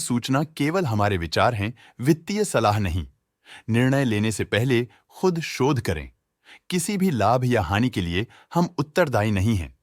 सूचना केवल हमारे विचार हैं, वित्तीय सलाह नहीं। निर्णय लेने से पहले खुद शोध करें। किसी भी लाभ या हानि के लिए हम उत्तरदायी नहीं हैं।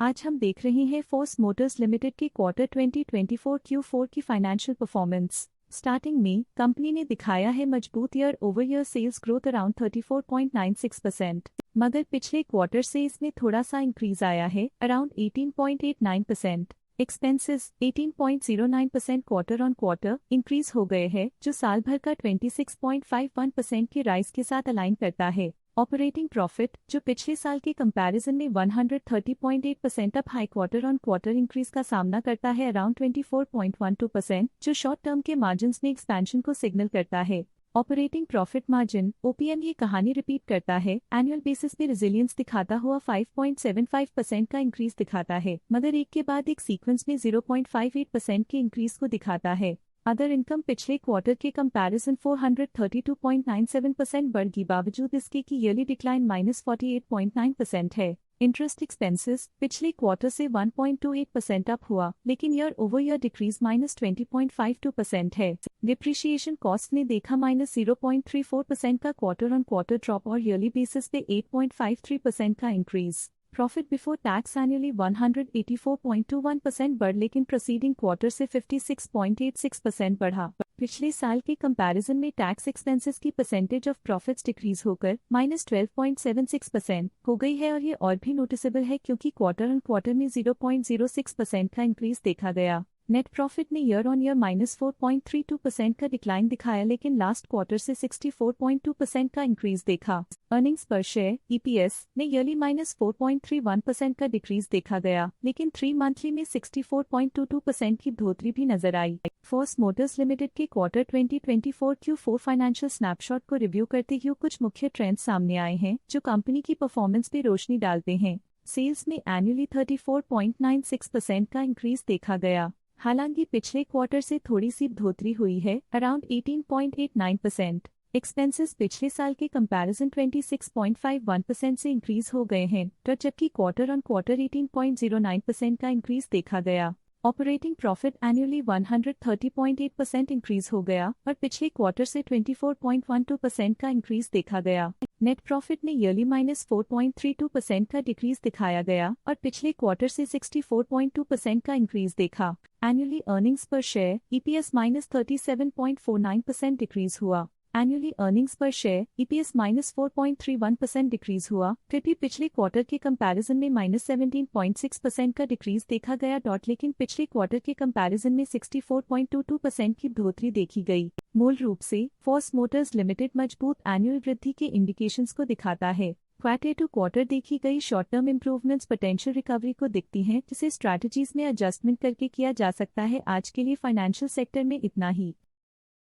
आज हम देख रहे हैं फोर्स मोटर्स लिमिटेड की क्वार्टर 2024 Q4 की फाइनेंशियल परफॉर्मेंस। स्टार्टिंग में कंपनी ने दिखाया है मजबूत year over year sales growth around 34.96%, मगर पिछले क्वार्टर से इसमें थोड़ा सा इंक्रीज आया है around 18.89%। Expenses 18.09% quarter on quarter increase हो गए हैं, जो साल भर का 26.51% की राइज के साथ अलाइन करता है। ऑपरेटिंग प्रॉफिट, जो पिछले साल के कंपैरिजन में 130.8% up high quarter on quarter increase का सामना करता है अराउंड 24.12%, जो शॉर्ट टर्म के मार्जिन्स में एक्सपेंशन को सिग्नल करता है। ऑपरेटिंग प्रॉफिट मार्जिन OPM ये कहानी रिपीट करता है, एनुअल बेसिस पे रेजिलियंस दिखाता हुआ 5.75% का इंक्रीज दिखाता है, मगर एक के बाद एक सीक्वेंस में 0.58% के इंक्रीज को दिखाता है। अदर इनकम पिछले क्वार्टर के कंपैरिजन 432.97% बढ़ गई, बावजूद इसके की ईयरली डिक्लाइन -48.9% है। इंटरेस्ट एक्सपेंसेस पिछले क्वार्टर से 1.28% अप हुआ, लेकिन ईयर ओवर ईयर डिक्रीज -20.52% है। डिप्रिशिएशन कॉस्ट ने देखा -0.34% का क्वार्टर ऑन क्वार्टर ड्रॉप और ईयरली बेसिस पे 8.53% का increase. Profit before tax annually 184.21% बढ़, लेकिन प्रोसीडिंग क्वार्टर से 56.86% बढ़ा। पिछले साल के कंपैरिजन में टैक्स एक्सपेंसेस की परसेंटेज ऑफ प्रॉफिट्स डिक्रीज होकर -12.76% हो गई है, और ये और भी नोटिसेबल है क्योंकि क्वार्टर ऑन क्वार्टर में 0.06% का इंक्रीज देखा गया। नेट प्रॉफिट ने ईयर ऑन ईयर -4.32% का डिक्लाइन दिखाया, लेकिन लास्ट क्वार्टर से 64.2% का इंक्रीज देखा। अर्निंग्स पर शेयर EPS ने ईयरली -4.31% का डिक्रीज देखा गया, लेकिन 3 मंथली में 64.22% की बढ़ोतरी भी नजर आई। फोर्स मोटर्स लिमिटेड के क्वार्टर 2024 Q4 फाइनेंशियल स्नैपशॉट को रिव्यू करते हुए कुछ मुख्य ट्रेंड्स सामने आए हैं, जो कंपनी की परफॉर्मेंस पे रोशनी डालते हैं। सेल्स में एनुअली 34.96% का इंक्रीज देखा गया। हालांकि पिछले क्वार्टर से थोड़ी सी बढ़ोतरी हुई है अराउंड 18.89%। एक्सपेंसेस पिछले साल के कंपैरिजन 26.51% से इंक्रीज हो गए हैं, तो जबकि क्वार्टर ऑन क्वार्टर 18.09% का इंक्रीज देखा गया। ऑपरेटिंग प्रॉफिट एनुअली 130.8% इंक्रीज हो गया और पिछले क्वार्टर से 24.12% का इंक्रीज देखा गया। नेट प्रॉफिट ने ईयरली -4.32% का डिक्रीज दिखाया गया और पिछले क्वार्टर से 64.2% का इंक्रीज देखा। एनुअली अर्निंग्स पर शेयर EPS -37.49% डिक्रीज हुआ। एनुअली अर्निंग्स पर शेयर EPS -4.31% डिक्रीज हुआ, फिर भी पिछले क्वार्टर के कंपैरिजन में -17.6% का डिक्रीज देखा गया, लेकिन पिछले क्वार्टर के कंपैरिजन में 64.22% की बढ़ोतरी देखी गई। मूल रूप से फोर्स मोटर्स लिमिटेड मजबूत एनुअल वृद्धि के इंडिकेशंस को दिखाता है। क्वार्टर टू क्वार्टर देखी गई short term improvements potential recovery को दिखती हैं, जिसे स्ट्रैटेजीज में एडजस्टमेंट करके किया जा सकता है। आज के लिए फाइनेंशियल सेक्टर में इतना ही।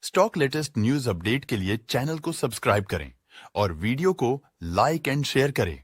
स्टॉक लेटेस्ट न्यूज अपडेट के लिए चैनल को सब्सक्राइब करें और वीडियो को लाइक एंड शेयर करें।